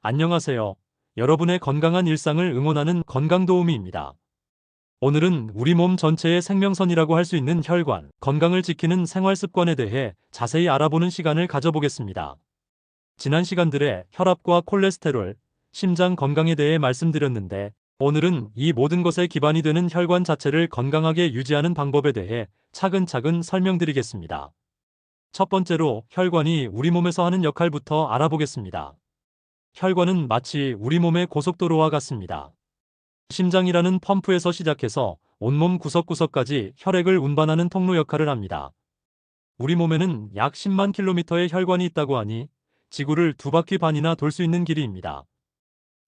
안녕하세요. 여러분의 건강한 일상을 응원하는 건강도우미입니다. 오늘은 우리 몸 전체의 생명선이라고 할 수 있는 혈관, 건강을 지키는 생활습관에 대해 자세히 알아보는 시간을 가져보겠습니다. 지난 시간들에 혈압과 콜레스테롤, 심장 건강에 대해 말씀드렸는데, 오늘은 이 모든 것의 기반이 되는 혈관 자체를 건강하게 유지하는 방법에 대해 차근차근 설명드리겠습니다. 첫 번째로 혈관이 우리 몸에서 하는 역할부터 알아보겠습니다. 혈관은 마치 우리 몸의 고속도로와 같습니다. 심장이라는 펌프에서 시작해서 온몸 구석구석까지 혈액을 운반하는 통로 역할을 합니다. 우리 몸에는 약 10만 킬로미터의 혈관이 있다고 하니 지구를 2바퀴 반이나 돌 수 있는 길이입니다.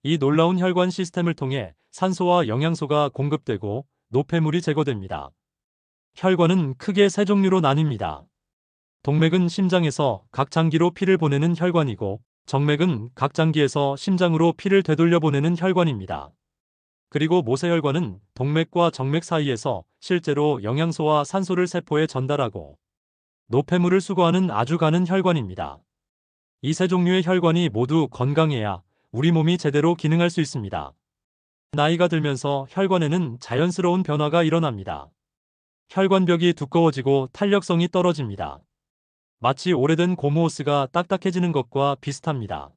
이 놀라운 혈관 시스템을 통해 산소와 영양소가 공급되고 노폐물이 제거됩니다. 혈관은 크게 세 종류로 나뉩니다. 동맥은 심장에서 각 장기로 피를 보내는 혈관이고, 정맥은 각 장기에서 심장으로 피를 되돌려 보내는 혈관입니다. 그리고 모세혈관은 동맥과 정맥 사이에서 실제로 영양소와 산소를 세포에 전달하고 노폐물을 수거하는 아주 가는 혈관입니다. 이 세 종류의 혈관이 모두 건강해야 우리 몸이 제대로 기능할 수 있습니다. 나이가 들면서 혈관에는 자연스러운 변화가 일어납니다. 혈관벽이 두꺼워지고 탄력성이 떨어집니다. 마치 오래된 고무호스가 딱딱해지는 것과 비슷합니다.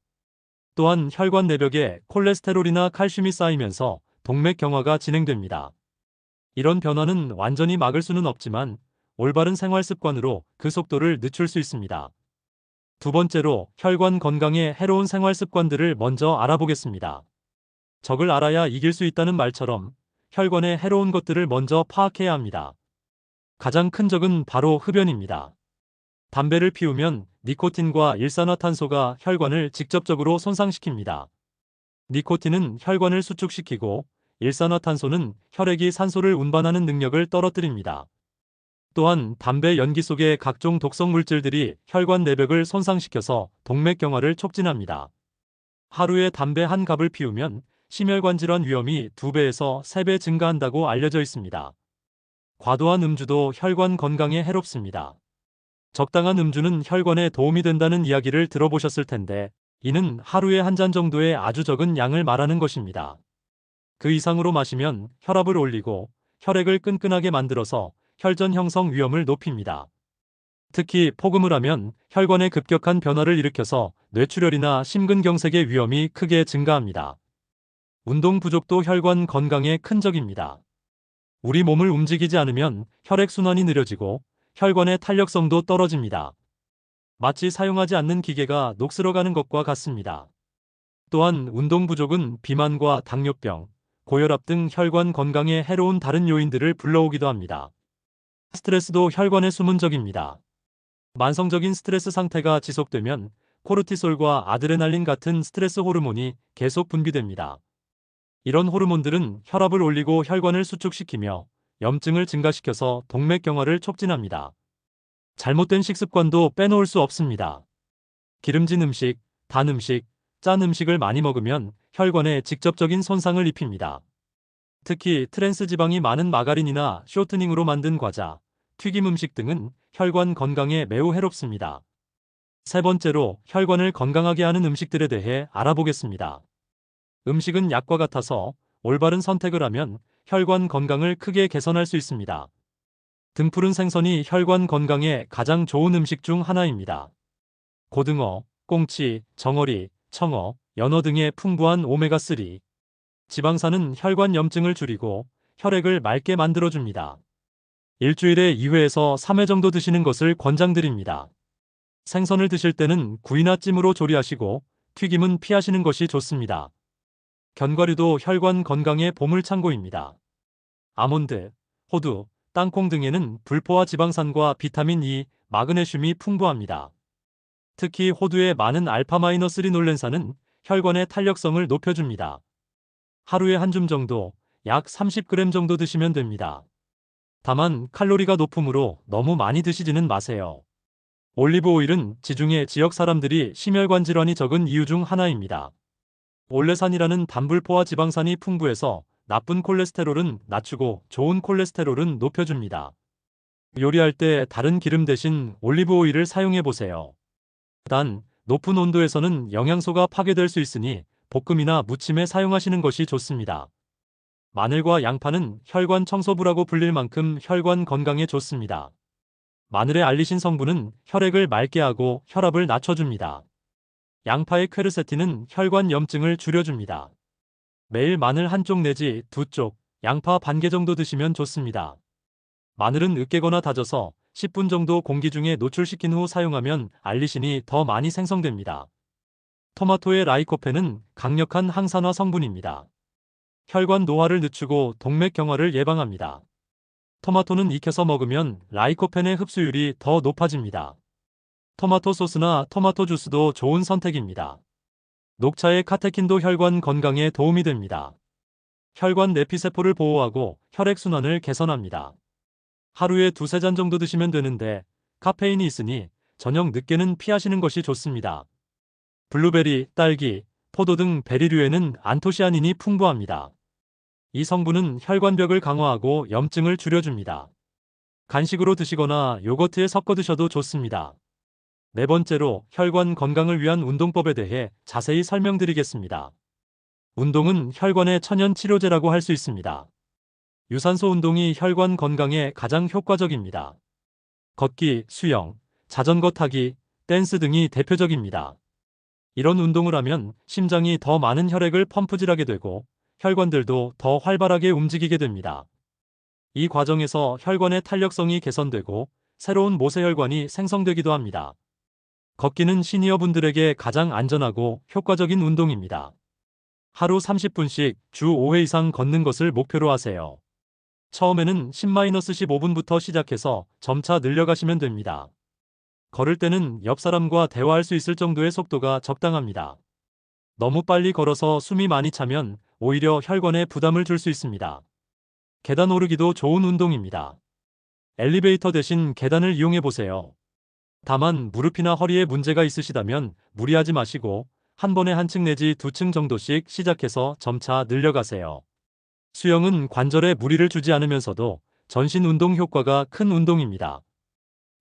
또한 혈관 내벽에 콜레스테롤이나 칼슘이 쌓이면서 동맥경화가 진행됩니다. 이런 변화는 완전히 막을 수는 없지만 올바른 생활 습관으로 그 속도를 늦출 수 있습니다. 두 번째로 혈관 건강에 해로운 생활 습관들을 먼저 알아보겠습니다. 적을 알아야 이길 수 있다는 말처럼 혈관에 해로운 것들을 먼저 파악해야 합니다. 가장 큰 적은 바로 흡연입니다. 담배를 피우면 니코틴과 일산화탄소가 혈관을 직접적으로 손상시킵니다. 니코틴은 혈관을 수축시키고 일산화탄소는 혈액이 산소를 운반하는 능력을 떨어뜨립니다. 또한 담배 연기 속의 각종 독성 물질들이 혈관 내벽을 손상시켜서 동맥경화를 촉진합니다. 하루에 담배 한 갑을 피우면 심혈관 질환 위험이 2배에서 3배 증가한다고 알려져 있습니다. 과도한 음주도 혈관 건강에 해롭습니다. 적당한 음주는 혈관에 도움이 된다는 이야기를 들어보셨을 텐데, 이는 하루에 한 잔 정도의 아주 적은 양을 말하는 것입니다. 그 이상으로 마시면 혈압을 올리고 혈액을 끈끈하게 만들어서 혈전 형성 위험을 높입니다. 특히 폭음을 하면 혈관에 급격한 변화를 일으켜서 뇌출혈이나 심근경색의 위험이 크게 증가합니다. 운동 부족도 혈관 건강에 큰 적입니다. 우리 몸을 움직이지 않으면 혈액순환이 느려지고 혈관의 탄력성도 떨어집니다. 마치 사용하지 않는 기계가 녹슬어가는 것과 같습니다. 또한 운동 부족은 비만과 당뇨병, 고혈압 등 혈관 건강에 해로운 다른 요인들을 불러오기도 합니다. 스트레스도 혈관의 숨은 적입니다. 만성적인 스트레스 상태가 지속되면 코르티솔과 아드레날린 같은 스트레스 호르몬이 계속 분비됩니다. 이런 호르몬들은 혈압을 올리고 혈관을 수축시키며 염증을 증가시켜서 동맥경화를 촉진합니다. 잘못된 식습관도 빼놓을 수 없습니다. 기름진 음식, 단 음식, 짠 음식을 많이 먹으면 혈관에 직접적인 손상을 입힙니다. 특히 트랜스 지방이 많은 마가린이나 쇼트닝으로 만든 과자, 튀김 음식 등은 혈관 건강에 매우 해롭습니다. 세 번째로 혈관을 건강하게 하는 음식들에 대해 알아보겠습니다. 음식은 약과 같아서 올바른 선택을 하면 혈관 건강을 크게 개선할 수 있습니다. 등푸른 생선이 혈관 건강에 가장 좋은 음식 중 하나입니다. 고등어, 꽁치, 정어리, 청어, 연어 등의 풍부한 오메가3, 지방산은 혈관 염증을 줄이고 혈액을 맑게 만들어줍니다. 일주일에 2회에서 3회 정도 드시는 것을 권장드립니다. 생선을 드실 때는 구이나 찜으로 조리하시고 튀김은 피하시는 것이 좋습니다. 견과류도 혈관 건강의 보물창고입니다. 아몬드, 호두, 땅콩 등에는 불포화 지방산과 비타민 E, 마그네슘이 풍부합니다. 특히 호두에 많은 알파-리놀렌산은 혈관의 탄력성을 높여줍니다. 하루에 한 줌 정도, 약 30g 정도 드시면 됩니다. 다만 칼로리가 높으므로 너무 많이 드시지는 마세요. 올리브 오일은 지중해 지역 사람들이 심혈관 질환이 적은 이유 중 하나입니다. 올레산이라는 단불포화 지방산이 풍부해서 나쁜 콜레스테롤은 낮추고 좋은 콜레스테롤은 높여줍니다. 요리할 때 다른 기름 대신 올리브 오일을 사용해 보세요. 단, 높은 온도에서는 영양소가 파괴될 수 있으니 볶음이나 무침에 사용하시는 것이 좋습니다. 마늘과 양파는 혈관 청소부라고 불릴 만큼 혈관 건강에 좋습니다. 마늘의 알리신 성분은 혈액을 맑게 하고 혈압을 낮춰줍니다. 양파의 퀘르세틴은 혈관 염증을 줄여줍니다. 매일 마늘 한쪽 내지 두 쪽, 양파 반 개 정도 드시면 좋습니다. 마늘은 으깨거나 다져서 10분 정도 공기 중에 노출시킨 후 사용하면 알리신이 더 많이 생성됩니다. 토마토의 라이코펜은 강력한 항산화 성분입니다. 혈관 노화를 늦추고 동맥 경화를 예방합니다. 토마토는 익혀서 먹으면 라이코펜의 흡수율이 더 높아집니다. 토마토 소스나 토마토 주스도 좋은 선택입니다. 녹차의 카테킨도 혈관 건강에 도움이 됩니다. 혈관 내피세포를 보호하고 혈액순환을 개선합니다. 하루에 두세 잔 정도 드시면 되는데 카페인이 있으니 저녁 늦게는 피하시는 것이 좋습니다. 블루베리, 딸기, 포도 등 베리류에는 안토시아닌이 풍부합니다. 이 성분은 혈관벽을 강화하고 염증을 줄여줍니다. 간식으로 드시거나 요거트에 섞어 드셔도 좋습니다. 네 번째로 혈관 건강을 위한 운동법에 대해 자세히 설명드리겠습니다. 운동은 혈관의 천연 치료제라고 할 수 있습니다. 유산소 운동이 혈관 건강에 가장 효과적입니다. 걷기, 수영, 자전거 타기, 댄스 등이 대표적입니다. 이런 운동을 하면 심장이 더 많은 혈액을 펌프질하게 되고 혈관들도 더 활발하게 움직이게 됩니다. 이 과정에서 혈관의 탄력성이 개선되고 새로운 모세혈관이 생성되기도 합니다. 걷기는 시니어분들에게 가장 안전하고 효과적인 운동입니다. 하루 30분씩 주 5회 이상 걷는 것을 목표로 하세요. 처음에는 10-15분부터 시작해서 점차 늘려가시면 됩니다. 걸을 때는 옆 사람과 대화할 수 있을 정도의 속도가 적당합니다. 너무 빨리 걸어서 숨이 많이 차면 오히려 혈관에 부담을 줄 수 있습니다. 계단 오르기도 좋은 운동입니다. 엘리베이터 대신 계단을 이용해 보세요. 다만 무릎이나 허리에 문제가 있으시다면 무리하지 마시고 한 번에 한 층 내지 두 층 정도씩 시작해서 점차 늘려가세요. 수영은 관절에 무리를 주지 않으면서도 전신 운동 효과가 큰 운동입니다.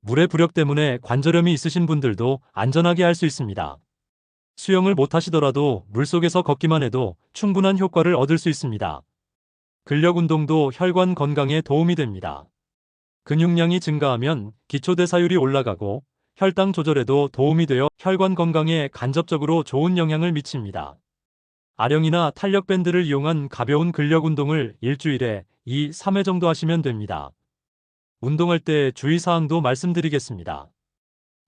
물의 부력 때문에 관절염이 있으신 분들도 안전하게 할 수 있습니다. 수영을 못하시더라도 물속에서 걷기만 해도 충분한 효과를 얻을 수 있습니다. 근력 운동도 혈관 건강에 도움이 됩니다. 근육량이 증가하면 기초대사율이 올라가고 혈당 조절에도 도움이 되어 혈관 건강에 간접적으로 좋은 영향을 미칩니다. 아령이나 탄력밴드를 이용한 가벼운 근력 운동을 일주일에 2-3회 정도 하시면 됩니다. 운동할 때 주의사항도 말씀드리겠습니다.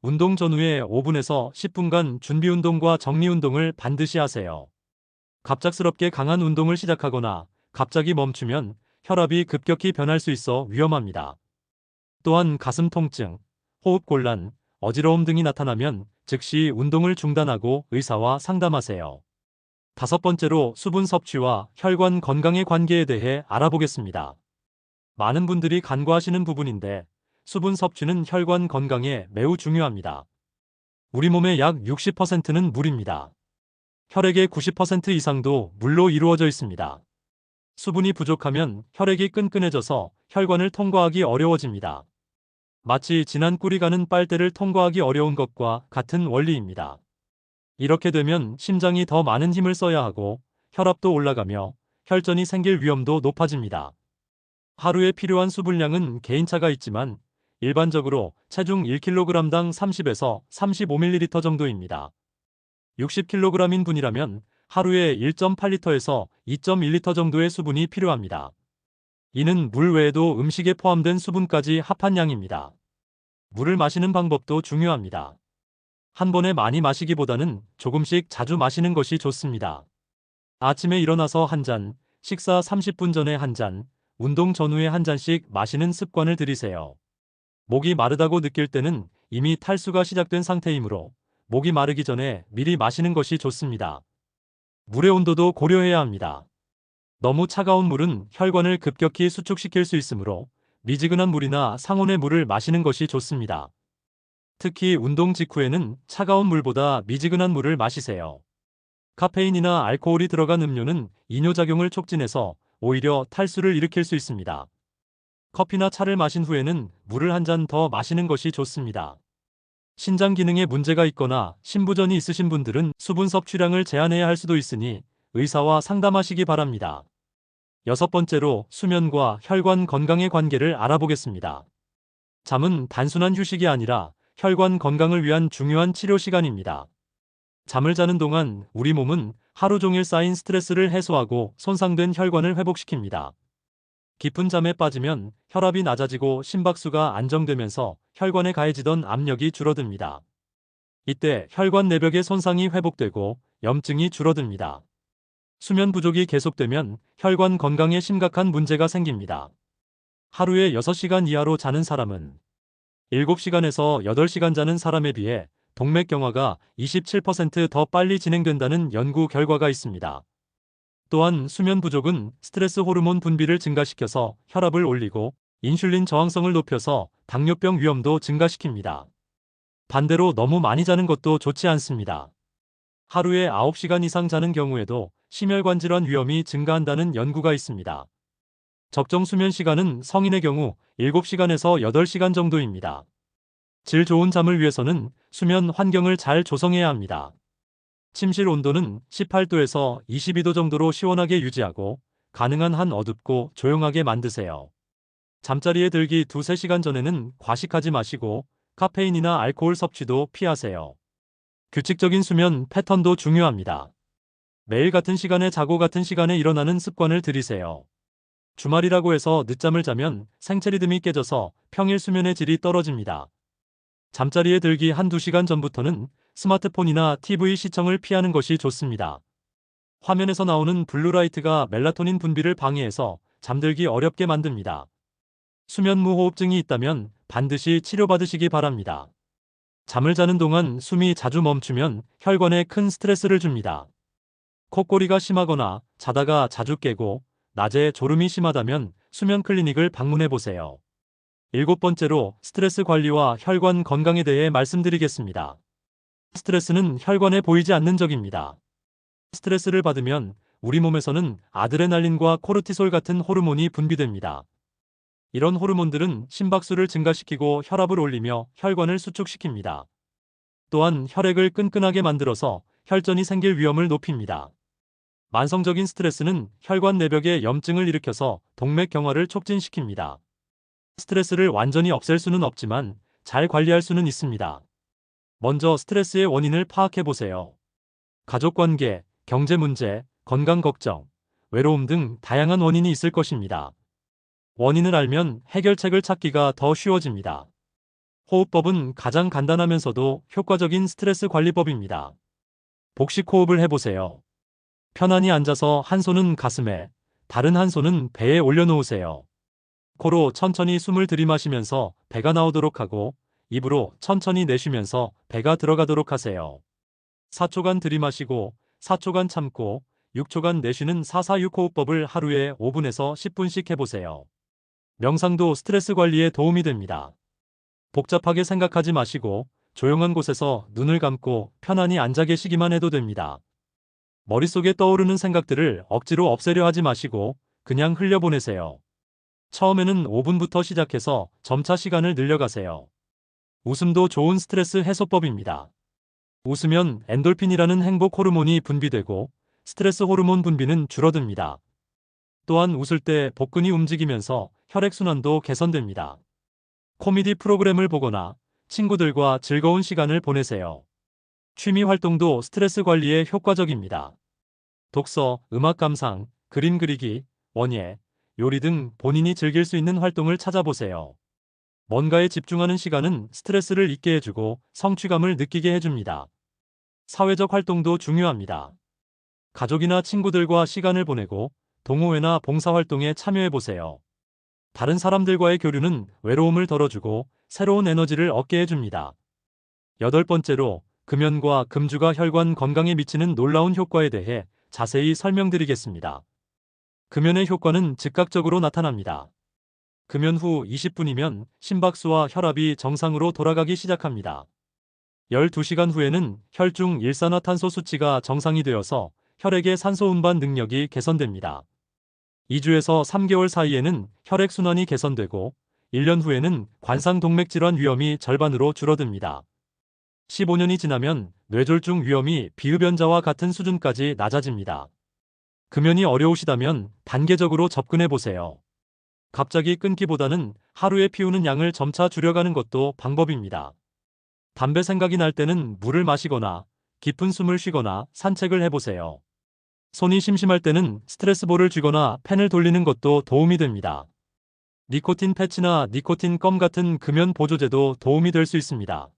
운동 전후에 5분에서 10분간 준비운동과 정리운동을 반드시 하세요. 갑작스럽게 강한 운동을 시작하거나 갑자기 멈추면 혈압이 급격히 변할 수 있어 위험합니다. 또한 가슴 통증, 호흡곤란, 어지러움 등이 나타나면 즉시 운동을 중단하고 의사와 상담하세요. 다섯 번째로 수분 섭취와 혈관 건강의 관계에 대해 알아보겠습니다. 많은 분들이 간과하시는 부분인데 수분 섭취는 혈관 건강에 매우 중요합니다. 우리 몸의 약 60%는 물입니다. 혈액의 90% 이상도 물로 이루어져 있습니다. 수분이 부족하면 혈액이 끈끈해져서 혈관을 통과하기 어려워집니다. 마치 진한 꿀이 가는 빨대를 통과하기 어려운 것과 같은 원리입니다. 이렇게 되면 심장이 더 많은 힘을 써야 하고 혈압도 올라가며 혈전이 생길 위험도 높아집니다. 하루에 필요한 수분량은 개인차가 있지만 일반적으로 체중 1kg당 30에서 35ml 정도입니다. 60kg인 분이라면 하루에 1.8리터에서 2.1리터 정도의 수분이 필요합니다. 이는 물 외에도 음식에 포함된 수분까지 합한 양입니다. 물을 마시는 방법도 중요합니다. 한 번에 많이 마시기보다는 조금씩 자주 마시는 것이 좋습니다. 아침에 일어나서 한 잔, 식사 30분 전에 한 잔, 운동 전후에 한 잔씩 마시는 습관을 들이세요. 목이 마르다고 느낄 때는 이미 탈수가 시작된 상태이므로 목이 마르기 전에 미리 마시는 것이 좋습니다. 물의 온도도 고려해야 합니다. 너무 차가운 물은 혈관을 급격히 수축시킬 수 있으므로 미지근한 물이나 상온의 물을 마시는 것이 좋습니다. 특히 운동 직후에는 차가운 물보다 미지근한 물을 마시세요. 카페인이나 알코올이 들어간 음료는 이뇨작용을 촉진해서 오히려 탈수를 일으킬 수 있습니다. 커피나 차를 마신 후에는 물을 한 잔 더 마시는 것이 좋습니다. 신장 기능에 문제가 있거나 신부전이 있으신 분들은 수분 섭취량을 제한해야 할 수도 있으니 의사와 상담하시기 바랍니다. 여섯 번째로 수면과 혈관 건강의 관계를 알아보겠습니다. 잠은 단순한 휴식이 아니라 혈관 건강을 위한 중요한 치료 시간입니다. 잠을 자는 동안 우리 몸은 하루 종일 쌓인 스트레스를 해소하고 손상된 혈관을 회복시킵니다. 깊은 잠에 빠지면 혈압이 낮아지고 심박수가 안정되면서 혈관에 가해지던 압력이 줄어듭니다. 이때 혈관 내벽의 손상이 회복되고 염증이 줄어듭니다. 수면 부족이 계속되면 혈관 건강에 심각한 문제가 생깁니다. 하루에 6시간 이하로 자는 사람은 7시간에서 8시간 자는 사람에 비해 동맥경화가 27%더 빨리 진행된다는 연구 결과가 있습니다. 또한 수면 부족은 스트레스 호르몬 분비를 증가시켜서 혈압을 올리고 인슐린 저항성을 높여서 당뇨병 위험도 증가시킵니다. 반대로 너무 많이 자는 것도 좋지 않습니다. 하루에 9시간 이상 자는 경우에도 심혈관 질환 위험이 증가한다는 연구가 있습니다. 적정 수면 시간은 성인의 경우 7시간에서 8시간 정도입니다. 질 좋은 잠을 위해서는 수면 환경을 잘 조성해야 합니다. 침실 온도는 18도에서 22도 정도로 시원하게 유지하고 가능한 한 어둡고 조용하게 만드세요. 잠자리에 들기 2-3시간 전에는 과식하지 마시고 카페인이나 알코올 섭취도 피하세요. 규칙적인 수면 패턴도 중요합니다. 매일 같은 시간에 자고 같은 시간에 일어나는 습관을 들이세요. 주말이라고 해서 늦잠을 자면 생체 리듬이 깨져서 평일 수면의 질이 떨어집니다. 잠자리에 들기 1-2시간 전부터는 스마트폰이나 TV 시청을 피하는 것이 좋습니다. 화면에서 나오는 블루라이트가 멜라토닌 분비를 방해해서 잠들기 어렵게 만듭니다. 수면무호흡증이 있다면 반드시 치료받으시기 바랍니다. 잠을 자는 동안 숨이 자주 멈추면 혈관에 큰 스트레스를 줍니다. 콧골이가 심하거나 자다가 자주 깨고 낮에 졸음이 심하다면 수면 클리닉을 방문해 보세요. 7번째로 스트레스 관리와 혈관 건강에 대해 말씀드리겠습니다. 스트레스는 혈관에 보이지 않는 적입니다. 스트레스를 받으면 우리 몸에서는 아드레날린과 코르티솔 같은 호르몬이 분비됩니다. 이런 호르몬들은 심박수를 증가시키고 혈압을 올리며 혈관을 수축시킵니다. 또한 혈액을 끈끈하게 만들어서 혈전이 생길 위험을 높입니다. 만성적인 스트레스는 혈관 내벽에 염증을 일으켜서 동맥경화를 촉진시킵니다. 스트레스를 완전히 없앨 수는 없지만 잘 관리할 수는 있습니다. 먼저 스트레스의 원인을 파악해 보세요. 가족관계, 경제 문제, 건강 걱정, 외로움 등 다양한 원인이 있을 것입니다. 원인을 알면 해결책을 찾기가 더 쉬워집니다. 호흡법은 가장 간단하면서도 효과적인 스트레스 관리법입니다. 복식 호흡을 해보세요. 편안히 앉아서 한 손은 가슴에, 다른 한 손은 배에 올려놓으세요. 코로 천천히 숨을 들이마시면서 배가 나오도록 하고 입으로 천천히 내쉬면서 배가 들어가도록 하세요. 4초간 들이마시고 4초간 참고 6초간 내쉬는 4-4-6호흡법을 하루에 5분에서 10분씩 해보세요. 명상도 스트레스 관리에 도움이 됩니다. 복잡하게 생각하지 마시고 조용한 곳에서 눈을 감고 편안히 앉아 계시기만 해도 됩니다. 머릿속에 떠오르는 생각들을 억지로 없애려 하지 마시고 그냥 흘려보내세요. 처음에는 5분부터 시작해서 점차 시간을 늘려가세요. 웃음도 좋은 스트레스 해소법입니다. 웃으면 엔돌핀이라는 행복 호르몬이 분비되고 스트레스 호르몬 분비는 줄어듭니다. 또한 웃을 때 복근이 움직이면서 혈액순환도 개선됩니다. 코미디 프로그램을 보거나 친구들과 즐거운 시간을 보내세요. 취미 활동도 스트레스 관리에 효과적입니다. 독서, 음악 감상, 그림 그리기, 원예, 요리 등 본인이 즐길 수 있는 활동을 찾아보세요. 뭔가에 집중하는 시간은 스트레스를 잊게 해주고 성취감을 느끼게 해줍니다. 사회적 활동도 중요합니다. 가족이나 친구들과 시간을 보내고 동호회나 봉사활동에 참여해보세요. 다른 사람들과의 교류는 외로움을 덜어주고 새로운 에너지를 얻게 해줍니다. 8번째로 금연과 금주가 혈관 건강에 미치는 놀라운 효과에 대해 자세히 설명드리겠습니다. 금연의 효과는 즉각적으로 나타납니다. 금연 후 20분이면 심박수와 혈압이 정상으로 돌아가기 시작합니다. 12시간 후에는 혈중 일산화탄소 수치가 정상이 되어서 혈액의 산소 운반 능력이 개선됩니다. 2주에서 3개월 사이에는 혈액순환이 개선되고 1년 후에는 관상동맥질환 위험이 절반으로 줄어듭니다. 15년이 지나면 뇌졸중 위험이 비흡연자와 같은 수준까지 낮아집니다. 금연이 어려우시다면 단계적으로 접근해 보세요. 갑자기 끊기보다는 하루에 피우는 양을 점차 줄여가는 것도 방법입니다. 담배 생각이 날 때는 물을 마시거나 깊은 숨을 쉬거나 산책을 해보세요. 손이 심심할 때는 스트레스볼을 쥐거나 펜을 돌리는 것도 도움이 됩니다. 니코틴 패치나 니코틴 껌 같은 금연 보조제도 도움이 될 수 있습니다.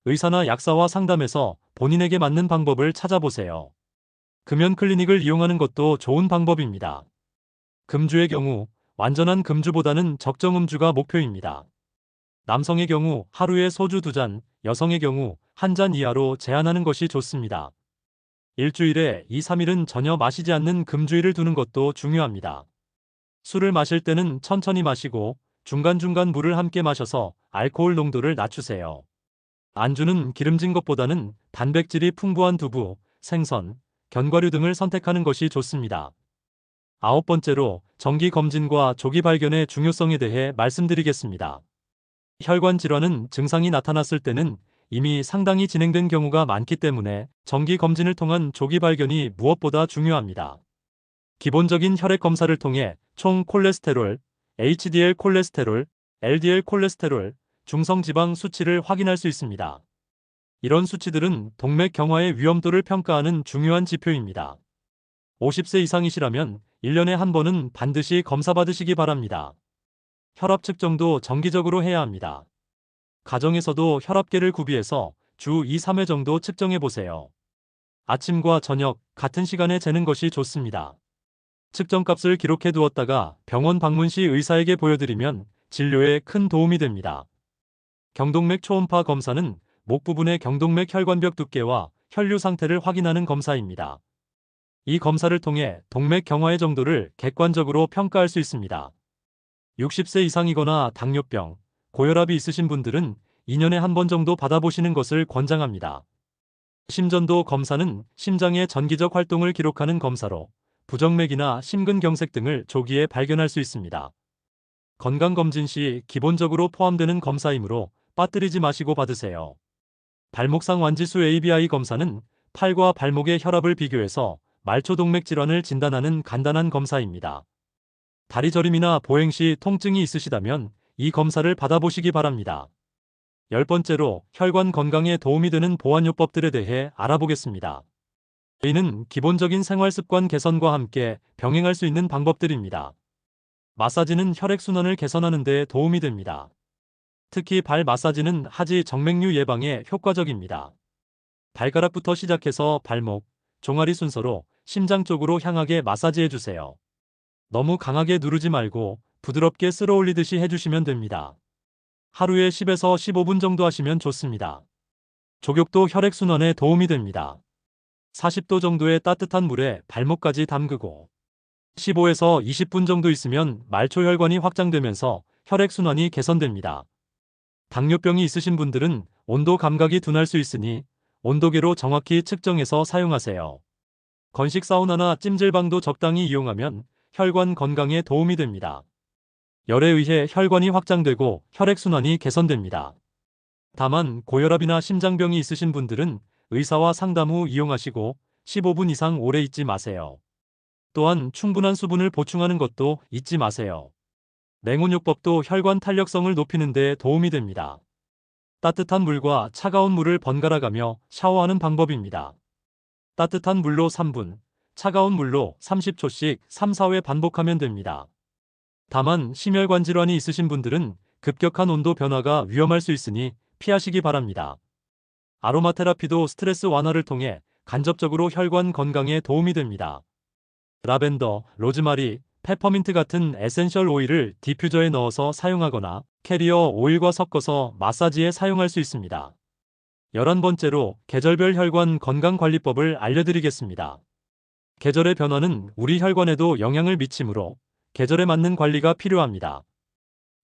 의사나 약사와 상담해서 본인에게 맞는 방법을 찾아보세요. 금연 클리닉을 이용하는 것도 좋은 방법입니다. 금주의 경우 완전한 금주보다는 적정 음주가 목표입니다. 남성의 경우 하루에 소주 2잔, 여성의 경우 1잔 이하로 제한하는 것이 좋습니다. 일주일에 2, 3일은 전혀 마시지 않는 금주일을 두는 것도 중요합니다. 술을 마실 때는 천천히 마시고 중간중간 물을 함께 마셔서 알코올 농도를 낮추세요. 안주는 기름진 것보다는 단백질이 풍부한 두부, 생선, 견과류 등을 선택하는 것이 좋습니다. 9번째로 정기검진과 조기 발견의 중요성에 대해 말씀드리겠습니다. 혈관 질환은 증상이 나타났을 때는 이미 상당히 진행된 경우가 많기 때문에 정기검진을 통한 조기 발견이 무엇보다 중요합니다. 기본적인 혈액 검사를 통해 총 콜레스테롤, HDL 콜레스테롤, LDL 콜레스테롤, 중성지방 수치를 확인할 수 있습니다. 이런 수치들은 동맥 경화의 위험도를 평가하는 중요한 지표입니다. 50세 이상이시라면 1년에 한 번은 반드시 검사받으시기 바랍니다. 혈압 측정도 정기적으로 해야 합니다. 가정에서도 혈압계를 구비해서 주 2, 3회 정도 측정해 보세요. 아침과 저녁 같은 시간에 재는 것이 좋습니다. 측정값을 기록해 두었다가 병원 방문 시 의사에게 보여드리면 진료에 큰 도움이 됩니다. 경동맥 초음파 검사는 목 부분의 경동맥 혈관벽 두께와 혈류 상태를 확인하는 검사입니다. 이 검사를 통해 동맥 경화의 정도를 객관적으로 평가할 수 있습니다. 60세 이상이거나 당뇨병, 고혈압이 있으신 분들은 2년에 한 번 정도 받아보시는 것을 권장합니다. 심전도 검사는 심장의 전기적 활동을 기록하는 검사로 부정맥이나 심근경색 등을 조기에 발견할 수 있습니다. 건강검진 시 기본적으로 포함되는 검사이므로 빠뜨리지 마시고 받으세요. 발목상 완지수 ABI 검사는 팔과 발목의 혈압을 비교해서 말초동맥 질환을 진단하는 간단한 검사입니다. 다리 저림이나 보행 시 통증이 있으시다면 이 검사를 받아보시기 바랍니다. 10번째로 혈관 건강에 도움이 되는 보완요법들에 대해 알아보겠습니다. 이는 기본적인 생활습관 개선과 함께 병행할 수 있는 방법들입니다. 마사지는 혈액순환을 개선하는 데 도움이 됩니다. 특히 발 마사지는 하지 정맥류 예방에 효과적입니다. 발가락부터 시작해서 발목, 종아리 순서로 심장 쪽으로 향하게 마사지해 주세요. 너무 강하게 누르지 말고 부드럽게 쓸어 올리듯이 해주시면 됩니다. 하루에 10에서 15분 정도 하시면 좋습니다. 족욕도 혈액순환에 도움이 됩니다. 40도 정도의 따뜻한 물에 발목까지 담그고 15에서 20분 정도 있으면 말초혈관이 확장되면서 혈액순환이 개선됩니다. 당뇨병이 있으신 분들은 온도 감각이 둔할 수 있으니 온도계로 정확히 측정해서 사용하세요. 건식 사우나나 찜질방도 적당히 이용하면 혈관 건강에 도움이 됩니다. 열에 의해 혈관이 확장되고 혈액순환이 개선됩니다. 다만 고혈압이나 심장병이 있으신 분들은 의사와 상담 후 이용하시고 15분 이상 오래 있지 마세요. 또한 충분한 수분을 보충하는 것도 잊지 마세요. 냉온요법도 혈관 탄력성을 높이는 데 도움이 됩니다. 따뜻한 물과 차가운 물을 번갈아 가며 샤워하는 방법입니다. 따뜻한 물로 3분, 차가운 물로 30초씩 3, 4회 반복하면 됩니다. 다만 심혈관 질환이 있으신 분들은 급격한 온도 변화가 위험할 수 있으니 피하시기 바랍니다. 아로마 테라피도 스트레스 완화를 통해 간접적으로 혈관 건강에 도움이 됩니다. 라벤더, 로즈마리, 페퍼민트 같은 에센셜 오일을 디퓨저에 넣어서 사용하거나 캐리어 오일과 섞어서 마사지에 사용할 수 있습니다. 11번째로 계절별 혈관 건강관리법을 알려드리겠습니다. 계절의 변화는 우리 혈관에도 영향을 미치므로 계절에 맞는 관리가 필요합니다.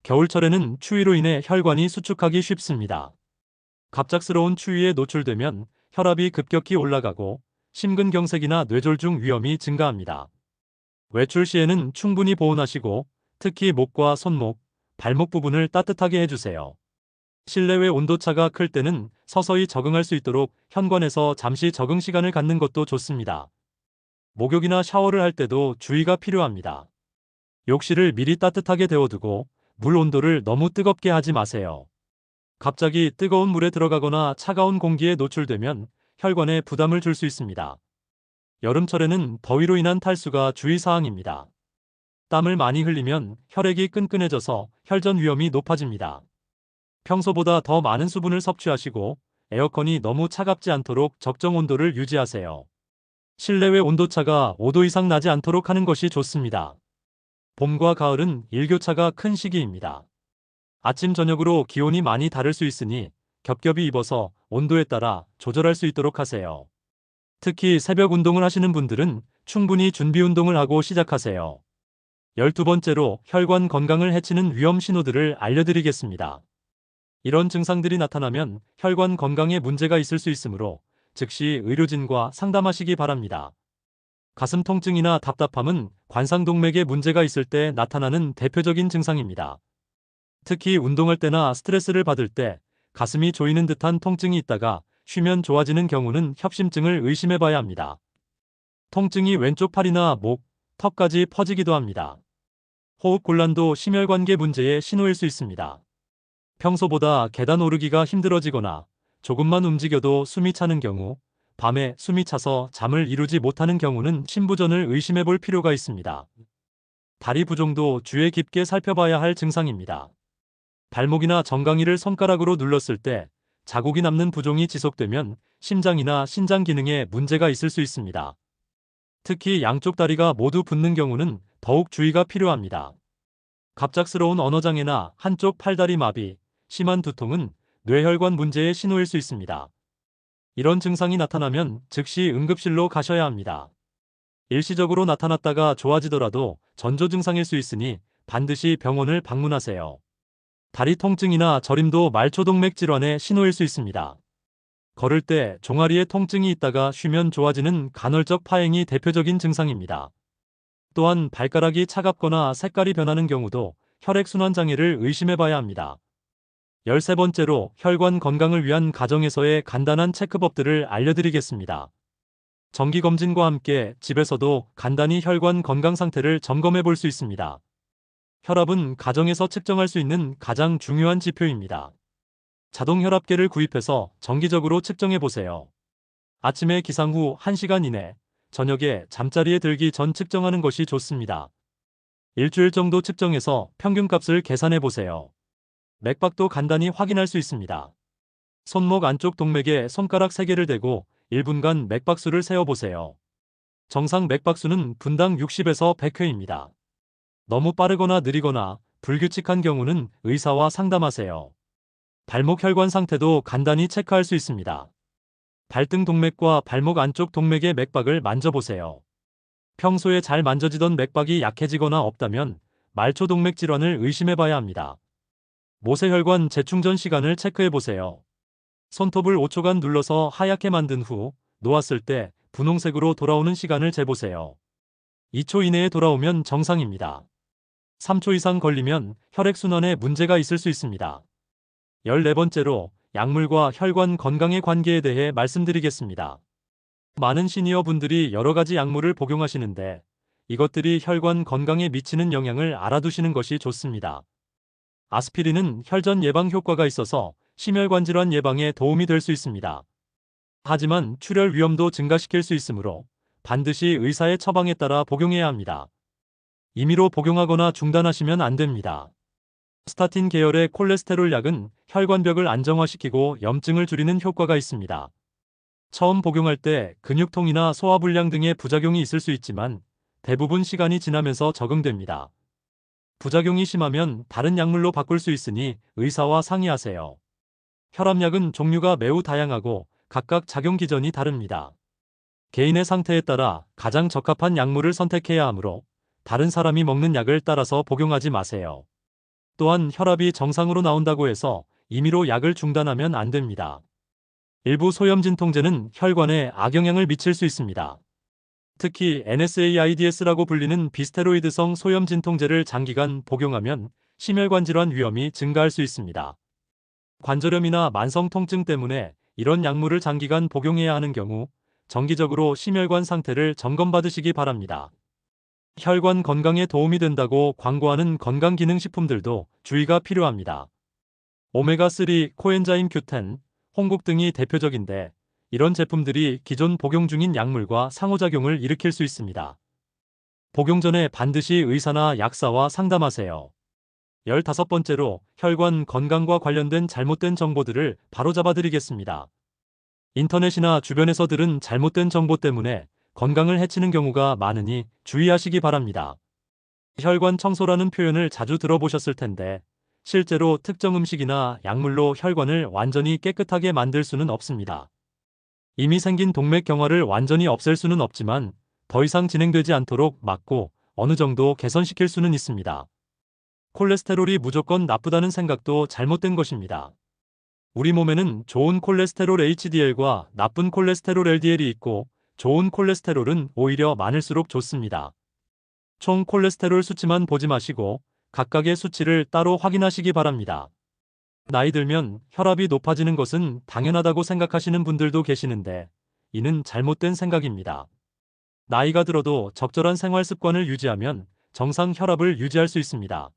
겨울철에는 추위로 인해 혈관이 수축하기 쉽습니다. 갑작스러운 추위에 노출되면 혈압이 급격히 올라가고 심근경색이나 뇌졸중 위험이 증가합니다. 외출 시에는 충분히 보온하시고 특히 목과 손목, 발목 부분을 따뜻하게 해주세요. 실내외 온도차가 클 때는 서서히 적응할 수 있도록 현관에서 잠시 적응 시간을 갖는 것도 좋습니다. 목욕이나 샤워를 할 때도 주의가 필요합니다. 욕실을 미리 따뜻하게 데워두고 물 온도를 너무 뜨겁게 하지 마세요. 갑자기 뜨거운 물에 들어가거나 차가운 공기에 노출되면 혈관에 부담을 줄 수 있습니다. 여름철에는 더위로 인한 탈수가 주의사항입니다. 땀을 많이 흘리면 혈액이 끈끈해져서 혈전 위험이 높아집니다. 평소보다 더 많은 수분을 섭취하시고 에어컨이 너무 차갑지 않도록 적정 온도를 유지하세요. 실내외 온도차가 5도 이상 나지 않도록 하는 것이 좋습니다. 봄과 가을은 일교차가 큰 시기입니다. 아침 저녁으로 기온이 많이 다를 수 있으니 겹겹이 입어서 온도에 따라 조절할 수 있도록 하세요. 특히 새벽 운동을 하시는 분들은 충분히 준비 운동을 하고 시작하세요. 12번째로 혈관 건강을 해치는 위험 신호들을 알려드리겠습니다. 이런 증상들이 나타나면 혈관 건강에 문제가 있을 수 있으므로 즉시 의료진과 상담하시기 바랍니다. 가슴 통증이나 답답함은 관상동맥에 문제가 있을 때 나타나는 대표적인 증상입니다. 특히 운동할 때나 스트레스를 받을 때 가슴이 조이는 듯한 통증이 있다가 쉬면 좋아지는 경우는 협심증을 의심해 봐야 합니다. 통증이 왼쪽 팔이나 목, 턱까지 퍼지기도 합니다. 호흡곤란도 심혈관계 문제의 신호일 수 있습니다. 평소보다 계단 오르기가 힘들어지거나 조금만 움직여도 숨이 차는 경우, 밤에 숨이 차서 잠을 이루지 못하는 경우는 심부전을 의심해 볼 필요가 있습니다. 다리 부종도 주의 깊게 살펴봐야 할 증상입니다. 발목이나 정강이를 손가락으로 눌렀을 때 자국이 남는 부종이 지속되면 심장이나 신장 기능에 문제가 있을 수 있습니다. 특히 양쪽 다리가 모두 붓는 경우는 더욱 주의가 필요합니다. 갑작스러운 언어장애나 한쪽 팔다리 마비, 심한 두통은 뇌혈관 문제의 신호일 수 있습니다. 이런 증상이 나타나면 즉시 응급실로 가셔야 합니다. 일시적으로 나타났다가 좋아지더라도 전조 증상일 수 있으니 반드시 병원을 방문하세요. 다리 통증이나 저림도 말초동맥 질환의 신호일 수 있습니다. 걸을 때 종아리에 통증이 있다가 쉬면 좋아지는 간헐적 파행이 대표적인 증상입니다. 또한 발가락이 차갑거나 색깔이 변하는 경우도 혈액순환 장애를 의심해 봐야 합니다. 13번째로 혈관 건강을 위한 가정에서의 간단한 체크법들을 알려드리겠습니다. 정기검진과 함께 집에서도 간단히 혈관 건강 상태를 점검해 볼 수 있습니다. 혈압은 가정에서 측정할 수 있는 가장 중요한 지표입니다. 자동 혈압계를 구입해서 정기적으로 측정해 보세요. 아침에 기상 후 1시간 이내, 저녁에 잠자리에 들기 전 측정하는 것이 좋습니다. 일주일 정도 측정해서 평균값을 계산해 보세요. 맥박도 간단히 확인할 수 있습니다. 손목 안쪽 동맥에 손가락 3개를 대고 1분간 맥박수를 세어보세요. 정상 맥박수는 분당 60에서 100회입니다. 너무 빠르거나 느리거나 불규칙한 경우는 의사와 상담하세요. 발목 혈관 상태도 간단히 체크할 수 있습니다. 발등 동맥과 발목 안쪽 동맥의 맥박을 만져보세요. 평소에 잘 만져지던 맥박이 약해지거나 없다면 말초동맥 질환을 의심해 봐야 합니다. 모세혈관 재충전 시간을 체크해 보세요. 손톱을 5초간 눌러서 하얗게 만든 후 놓았을 때 분홍색으로 돌아오는 시간을 재보세요. 2초 이내에 돌아오면 정상입니다. 3초 이상 걸리면 혈액순환에 문제가 있을 수 있습니다. 14번째로 약물과 혈관 건강의 관계에 대해 말씀드리겠습니다. 많은 시니어 분들이 여러 가지 약물을 복용하시는데 이것들이 혈관 건강에 미치는 영향을 알아두시는 것이 좋습니다. 아스피린은 혈전 예방 효과가 있어서 심혈관 질환 예방에 도움이 될 수 있습니다. 하지만 출혈 위험도 증가시킬 수 있으므로 반드시 의사의 처방에 따라 복용해야 합니다. 임의로 복용하거나 중단하시면 안 됩니다. 스타틴 계열의 콜레스테롤 약은 혈관벽을 안정화시키고 염증을 줄이는 효과가 있습니다. 처음 복용할 때 근육통이나 소화불량 등의 부작용이 있을 수 있지만 대부분 시간이 지나면서 적응됩니다. 부작용이 심하면 다른 약물로 바꿀 수 있으니 의사와 상의하세요. 혈압약은 종류가 매우 다양하고 각각 작용 기전이 다릅니다. 개인의 상태에 따라 가장 적합한 약물을 선택해야 하므로 다른 사람이 먹는 약을 따라서 복용하지 마세요. 또한 혈압이 정상으로 나온다고 해서 임의로 약을 중단하면 안 됩니다. 일부 소염진통제는 혈관에 악영향을 미칠 수 있습니다. 특히 NSAIDS라고 불리는 비스테로이드성 소염진통제를 장기간 복용하면 심혈관 질환 위험이 증가할 수 있습니다. 관절염이나 만성 통증 때문에 이런 약물을 장기간 복용해야 하는 경우 정기적으로 심혈관 상태를 점검받으시기 바랍니다. 혈관 건강에 도움이 된다고 광고하는 건강기능식품들도 주의가 필요합니다. 오메가3, 코엔자임 Q10, 홍국 등이 대표적인데 이런 제품들이 기존 복용 중인 약물과 상호작용을 일으킬 수 있습니다. 복용 전에 반드시 의사나 약사와 상담하세요. 15번째로 혈관 건강과 관련된 잘못된 정보들을 바로잡아 드리겠습니다. 인터넷이나 주변에서 들은 잘못된 정보 때문에 건강을 해치는 경우가 많으니 주의하시기 바랍니다. 혈관 청소라는 표현을 자주 들어보셨을 텐데 실제로 특정 음식이나 약물로 혈관을 완전히 깨끗하게 만들 수는 없습니다. 이미 생긴 동맥 경화를 완전히 없앨 수는 없지만 더 이상 진행되지 않도록 막고 어느 정도 개선시킬 수는 있습니다. 콜레스테롤이 무조건 나쁘다는 생각도 잘못된 것입니다. 우리 몸에는 좋은 콜레스테롤 HDL과 나쁜 콜레스테롤 LDL이 있고 좋은 콜레스테롤은 오히려 많을수록 좋습니다. 총 콜레스테롤 수치만 보지 마시고 각각의 수치를 따로 확인하시기 바랍니다. 나이 들면 혈압이 높아지는 것은 당연하다고 생각하시는 분들도 계시는데 이는 잘못된 생각입니다. 나이가 들어도 적절한 생활 습관을 유지하면 정상 혈압을 유지할 수 있습니다.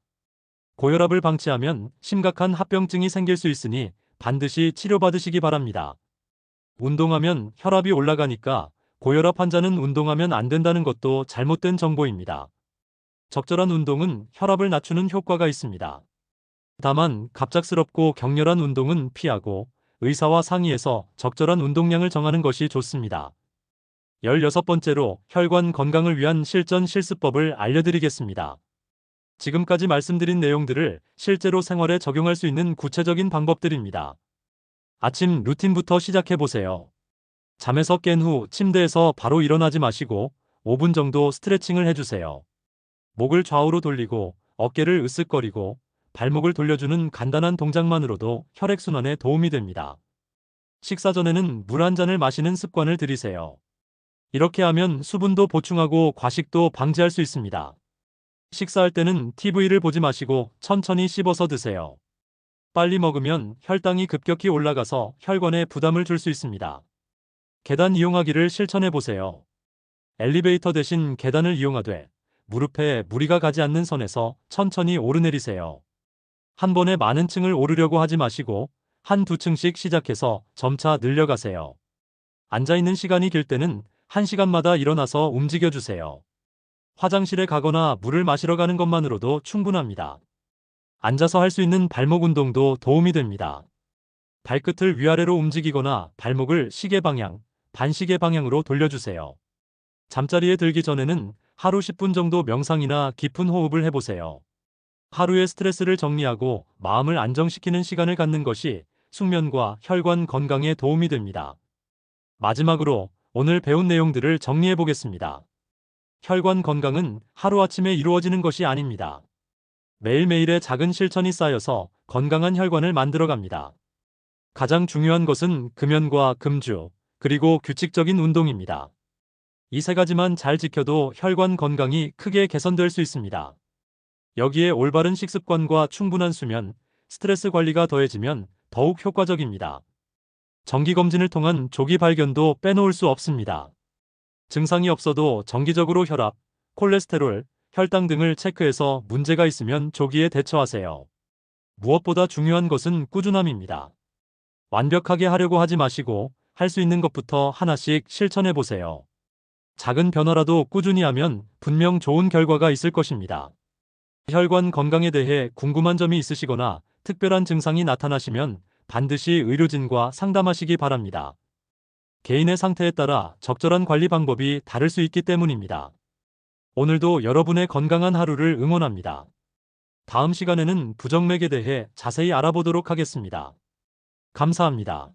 고혈압을 방치하면 심각한 합병증이 생길 수 있으니 반드시 치료받으시기 바랍니다. 운동하면 혈압이 올라가니까 고혈압 환자는 운동하면 안 된다는 것도 잘못된 정보입니다. 적절한 운동은 혈압을 낮추는 효과가 있습니다. 다만 갑작스럽고 격렬한 운동은 피하고 의사와 상의해서 적절한 운동량을 정하는 것이 좋습니다. 16번째로 혈관 건강을 위한 실전 실습법을 알려드리겠습니다. 지금까지 말씀드린 내용들을 실제로 생활에 적용할 수 있는 구체적인 방법들입니다. 아침 루틴부터 시작해보세요. 잠에서 깬 후 침대에서 바로 일어나지 마시고 5분 정도 스트레칭을 해주세요. 목을 좌우로 돌리고 어깨를 으쓱거리고 발목을 돌려주는 간단한 동작만으로도 혈액순환에 도움이 됩니다. 식사 전에는 물 한 잔을 마시는 습관을 들이세요. 이렇게 하면 수분도 보충하고 과식도 방지할 수 있습니다. 식사할 때는 TV를 보지 마시고 천천히 씹어서 드세요. 빨리 먹으면 혈당이 급격히 올라가서 혈관에 부담을 줄 수 있습니다. 계단 이용하기를 실천해 보세요. 엘리베이터 대신 계단을 이용하되 무릎에 무리가 가지 않는 선에서 천천히 오르내리세요. 한 번에 많은 층을 오르려고 하지 마시고 한두 층씩 시작해서 점차 늘려가세요. 앉아있는 시간이 길 때는 1시간마다 일어나서 움직여주세요. 화장실에 가거나 물을 마시러 가는 것만으로도 충분합니다. 앉아서 할 수 있는 발목 운동도 도움이 됩니다. 발끝을 위아래로 움직이거나 발목을 시계 방향, 반시계 방향으로 돌려주세요. 잠자리에 들기 전에는 하루 10분 정도 명상이나 깊은 호흡을 해보세요. 하루의 스트레스를 정리하고 마음을 안정시키는 시간을 갖는 것이 숙면과 혈관 건강에 도움이 됩니다. 마지막으로 오늘 배운 내용들을 정리해 보겠습니다. 혈관 건강은 하루아침에 이루어지는 것이 아닙니다. 매일매일의 작은 실천이 쌓여서 건강한 혈관을 만들어갑니다. 가장 중요한 것은 금연과 금주, 그리고 규칙적인 운동입니다. 이 세 가지만 잘 지켜도 혈관 건강이 크게 개선될 수 있습니다. 여기에 올바른 식습관과 충분한 수면, 스트레스 관리가 더해지면 더욱 효과적입니다. 정기검진을 통한 조기 발견도 빼놓을 수 없습니다. 증상이 없어도 정기적으로 혈압, 콜레스테롤, 혈당 등을 체크해서 문제가 있으면 조기에 대처하세요. 무엇보다 중요한 것은 꾸준함입니다. 완벽하게 하려고 하지 마시고 할 수 있는 것부터 하나씩 실천해 보세요. 작은 변화라도 꾸준히 하면 분명 좋은 결과가 있을 것입니다. 혈관 건강에 대해 궁금한 점이 있으시거나 특별한 증상이 나타나시면 반드시 의료진과 상담하시기 바랍니다. 개인의 상태에 따라 적절한 관리 방법이 다를 수 있기 때문입니다. 오늘도 여러분의 건강한 하루를 응원합니다. 다음 시간에는 부정맥에 대해 자세히 알아보도록 하겠습니다. 감사합니다.